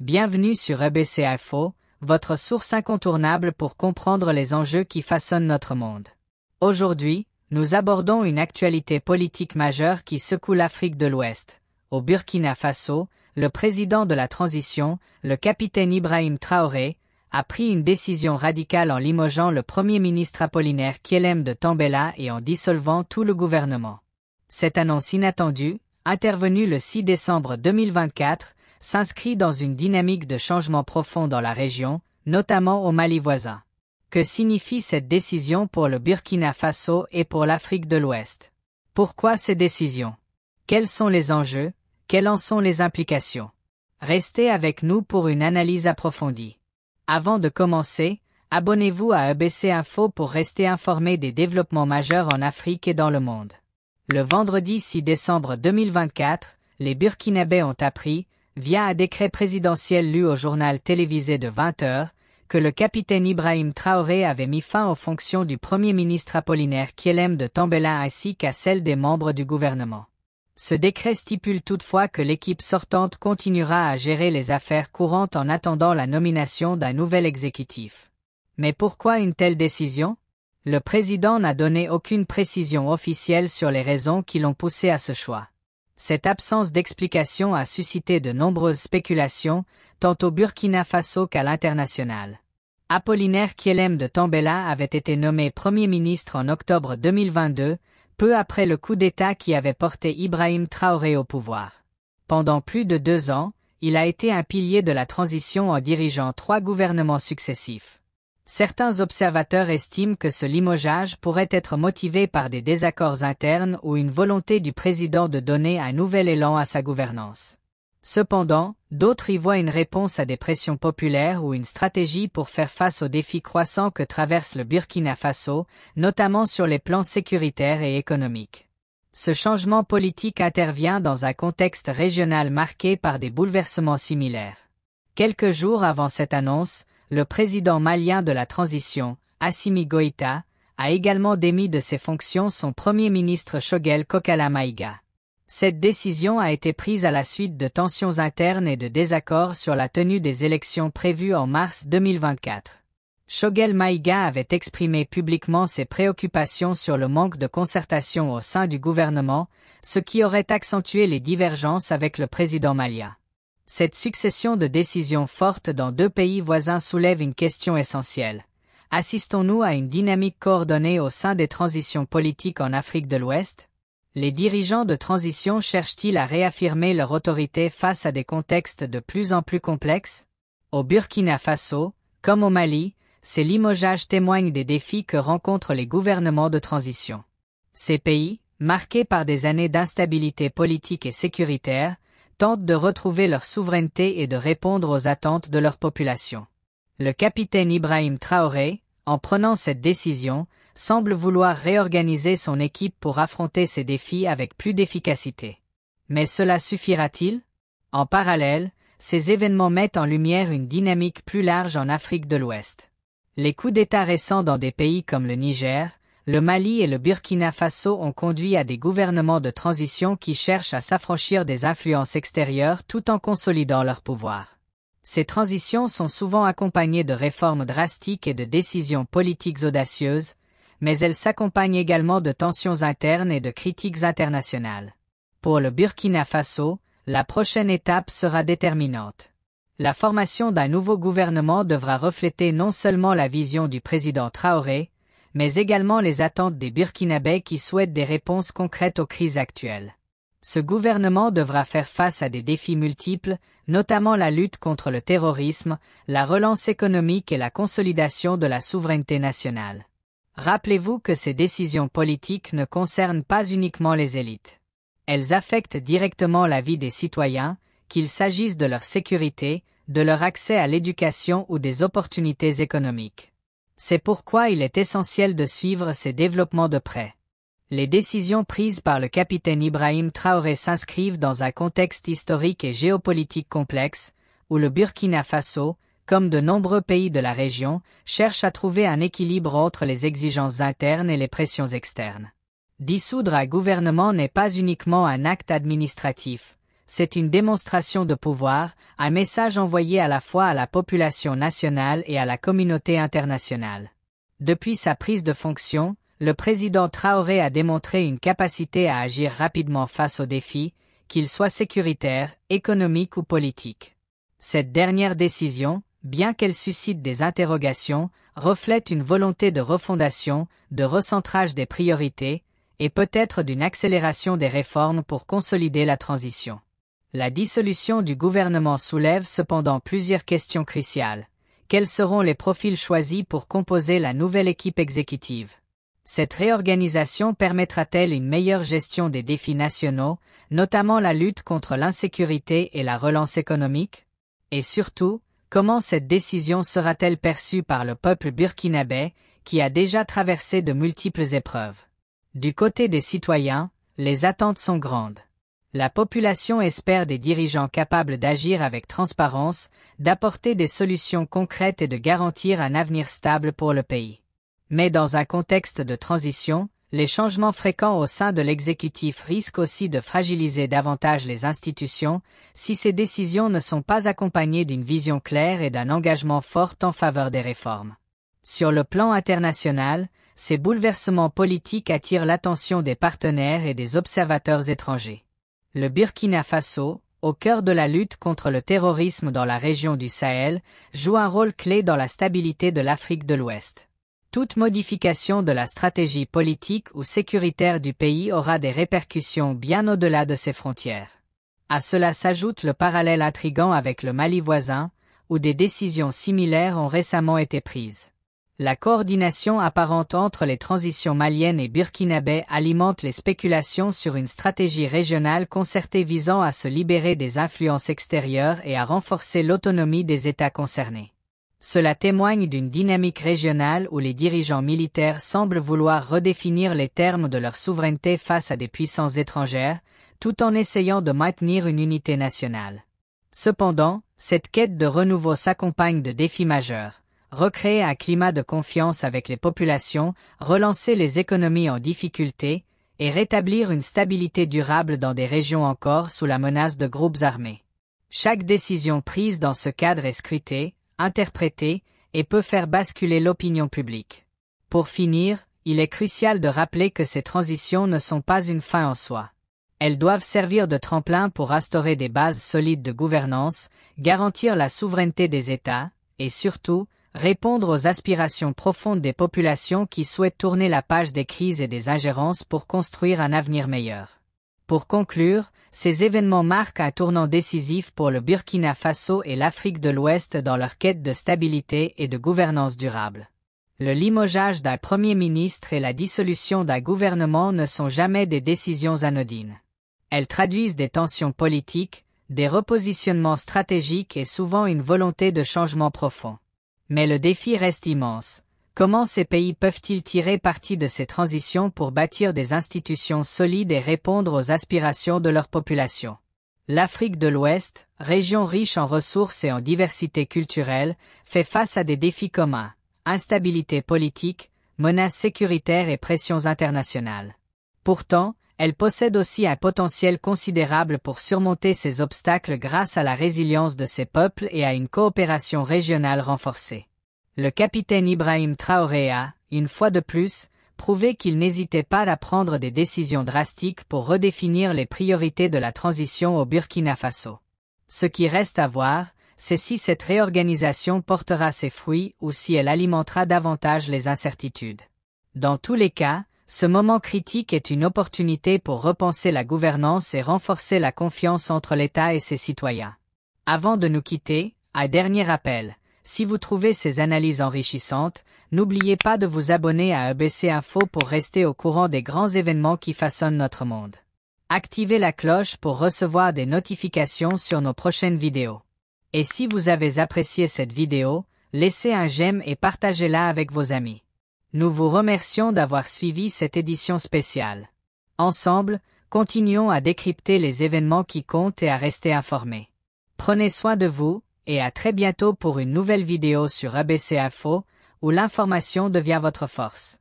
Bienvenue sur EBC Info, votre source incontournable pour comprendre les enjeux qui façonnent notre monde. Aujourd'hui, nous abordons une actualité politique majeure qui secoue l'Afrique de l'Ouest. Au Burkina Faso, le président de la transition, le capitaine Ibrahim Traoré, a pris une décision radicale en limogeant le Premier ministre Apollinaire Kyelem de Tambela et en dissolvant tout le gouvernement. Cette annonce inattendue, intervenue le 6 décembre 2024, s'inscrit dans une dynamique de changement profond dans la région, notamment au Mali voisin. Que signifie cette décision pour le Burkina Faso et pour l'Afrique de l'Ouest? Pourquoi ces décisions? Quels sont les enjeux? Quelles en sont les implications? Restez avec nous pour une analyse approfondie. Avant de commencer, abonnez-vous à EBC Info pour rester informé des développements majeurs en Afrique et dans le monde. Le vendredi 6 décembre 2024, les Burkinabés ont appris, via un décret présidentiel lu au journal télévisé de 20 heures, que le capitaine Ibrahim Traoré avait mis fin aux fonctions du Premier ministre Apollinaire Kyelem de Tambela ainsi qu'à celles des membres du gouvernement. Ce décret stipule toutefois que l'équipe sortante continuera à gérer les affaires courantes en attendant la nomination d'un nouvel exécutif. Mais pourquoi une telle décision? Le président n'a donné aucune précision officielle sur les raisons qui l'ont poussé à ce choix. Cette absence d'explication a suscité de nombreuses spéculations, tant au Burkina Faso qu'à l'international. Apollinaire Kyelem de Tambela avait été nommé Premier ministre en octobre 2022, peu après le coup d'État qui avait porté Ibrahim Traoré au pouvoir. Pendant plus de 2 ans, il a été un pilier de la transition en dirigeant 3 gouvernements successifs. Certains observateurs estiment que ce limogeage pourrait être motivé par des désaccords internes ou une volonté du président de donner un nouvel élan à sa gouvernance. Cependant, d'autres y voient une réponse à des pressions populaires ou une stratégie pour faire face aux défis croissants que traverse le Burkina Faso, notamment sur les plans sécuritaires et économiques. Ce changement politique intervient dans un contexte régional marqué par des bouleversements similaires. Quelques jours avant cette annonce, le président malien de la transition, Assimi Goïta, a également démis de ses fonctions son premier ministre Choguel Kokala Maïga. Cette décision a été prise à la suite de tensions internes et de désaccords sur la tenue des élections prévues en mars 2024. Choguel Maïga avait exprimé publiquement ses préoccupations sur le manque de concertation au sein du gouvernement, ce qui aurait accentué les divergences avec le président malien. Cette succession de décisions fortes dans 2 pays voisins soulève une question essentielle. Assistons-nous à une dynamique coordonnée au sein des transitions politiques en Afrique de l'Ouest? Les dirigeants de transition cherchent-ils à réaffirmer leur autorité face à des contextes de plus en plus complexes? Au Burkina Faso, comme au Mali, ces limogeages témoignent des défis que rencontrent les gouvernements de transition. Ces pays, marqués par des années d'instabilité politique et sécuritaire, tentent de retrouver leur souveraineté et de répondre aux attentes de leur population. Le capitaine Ibrahim Traoré, en prenant cette décision, semble vouloir réorganiser son équipe pour affronter ces défis avec plus d'efficacité. Mais cela suffira-t-il? En parallèle, ces événements mettent en lumière une dynamique plus large en Afrique de l'Ouest. Les coups d'État récents dans des pays comme le Niger, le Mali et le Burkina Faso ont conduit à des gouvernements de transition qui cherchent à s'affranchir des influences extérieures tout en consolidant leur pouvoir. Ces transitions sont souvent accompagnées de réformes drastiques et de décisions politiques audacieuses, mais elles s'accompagnent également de tensions internes et de critiques internationales. Pour le Burkina Faso, la prochaine étape sera déterminante. La formation d'un nouveau gouvernement devra refléter non seulement la vision du président Traoré, mais également les attentes des Burkinabés qui souhaitent des réponses concrètes aux crises actuelles. Ce gouvernement devra faire face à des défis multiples, notamment la lutte contre le terrorisme, la relance économique et la consolidation de la souveraineté nationale. Rappelez-vous que ces décisions politiques ne concernent pas uniquement les élites. Elles affectent directement la vie des citoyens, qu'il s'agisse de leur sécurité, de leur accès à l'éducation ou des opportunités économiques. C'est pourquoi il est essentiel de suivre ces développements de près. Les décisions prises par le capitaine Ibrahim Traoré s'inscrivent dans un contexte historique et géopolitique complexe, où le Burkina Faso, comme de nombreux pays de la région, cherche à trouver un équilibre entre les exigences internes et les pressions externes. Dissoudre un gouvernement n'est pas uniquement un acte administratif, C'est une démonstration de pouvoir, un message envoyé à la fois à la population nationale et à la communauté internationale. Depuis sa prise de fonction, le président Traoré a démontré une capacité à agir rapidement face aux défis, qu'ils soient sécuritaires, économiques ou politiques. Cette dernière décision, bien qu'elle suscite des interrogations, reflète une volonté de refondation, de recentrage des priorités, et peut-être d'une accélération des réformes pour consolider la transition. La dissolution du gouvernement soulève cependant plusieurs questions cruciales. Quels seront les profils choisis pour composer la nouvelle équipe exécutive? Cette réorganisation permettra-t-elle une meilleure gestion des défis nationaux, notamment la lutte contre l'insécurité et la relance économique? Et surtout, comment cette décision sera-t-elle perçue par le peuple burkinabé, qui a déjà traversé de multiples épreuves? Du côté des citoyens, les attentes sont grandes. La population espère des dirigeants capables d'agir avec transparence, d'apporter des solutions concrètes et de garantir un avenir stable pour le pays. Mais dans un contexte de transition, les changements fréquents au sein de l'exécutif risquent aussi de fragiliser davantage les institutions, si ces décisions ne sont pas accompagnées d'une vision claire et d'un engagement fort en faveur des réformes. Sur le plan international, ces bouleversements politiques attirent l'attention des partenaires et des observateurs étrangers. Le Burkina Faso, au cœur de la lutte contre le terrorisme dans la région du Sahel, joue un rôle clé dans la stabilité de l'Afrique de l'Ouest. Toute modification de la stratégie politique ou sécuritaire du pays aura des répercussions bien au-delà de ses frontières. À cela s'ajoute le parallèle intrigant avec le Mali voisin, où des décisions similaires ont récemment été prises. La coordination apparente entre les transitions maliennes et burkinabè alimente les spéculations sur une stratégie régionale concertée visant à se libérer des influences extérieures et à renforcer l'autonomie des États concernés. Cela témoigne d'une dynamique régionale où les dirigeants militaires semblent vouloir redéfinir les termes de leur souveraineté face à des puissances étrangères, tout en essayant de maintenir une unité nationale. Cependant, cette quête de renouveau s'accompagne de défis majeurs. Recréer un climat de confiance avec les populations, relancer les économies en difficulté, et rétablir une stabilité durable dans des régions encore sous la menace de groupes armés. Chaque décision prise dans ce cadre est scrutée, interprétée, et peut faire basculer l'opinion publique. Pour finir, il est crucial de rappeler que ces transitions ne sont pas une fin en soi. Elles doivent servir de tremplin pour instaurer des bases solides de gouvernance, garantir la souveraineté des États, et surtout, répondre aux aspirations profondes des populations qui souhaitent tourner la page des crises et des ingérences pour construire un avenir meilleur. Pour conclure, ces événements marquent un tournant décisif pour le Burkina Faso et l'Afrique de l'Ouest dans leur quête de stabilité et de gouvernance durable. Le limogeage d'un Premier ministre et la dissolution d'un gouvernement ne sont jamais des décisions anodines. Elles traduisent des tensions politiques, des repositionnements stratégiques et souvent une volonté de changement profond. Mais le défi reste immense. Comment ces pays peuvent-ils tirer parti de ces transitions pour bâtir des institutions solides et répondre aux aspirations de leur population? L'Afrique de l'Ouest, région riche en ressources et en diversité culturelle, fait face à des défis communs: instabilité politique, menaces sécuritaires et pressions internationales. Pourtant, elle possède aussi un potentiel considérable pour surmonter ces obstacles grâce à la résilience de ses peuples et à une coopération régionale renforcée. Le capitaine Ibrahim Traoré a, une fois de plus, prouvé qu'il n'hésitait pas à prendre des décisions drastiques pour redéfinir les priorités de la transition au Burkina Faso. Ce qui reste à voir, c'est si cette réorganisation portera ses fruits ou si elle alimentera davantage les incertitudes. Dans tous les cas, ce moment critique est une opportunité pour repenser la gouvernance et renforcer la confiance entre l'État et ses citoyens. Avant de nous quitter, un dernier rappel. Si vous trouvez ces analyses enrichissantes, n'oubliez pas de vous abonner à EBC Info pour rester au courant des grands événements qui façonnent notre monde. Activez la cloche pour recevoir des notifications sur nos prochaines vidéos. Et si vous avez apprécié cette vidéo, laissez un j'aime et partagez-la avec vos amis. Nous vous remercions d'avoir suivi cette édition spéciale. Ensemble, continuons à décrypter les événements qui comptent et à rester informés. Prenez soin de vous, et à très bientôt pour une nouvelle vidéo sur EBC Info, où l'information devient votre force.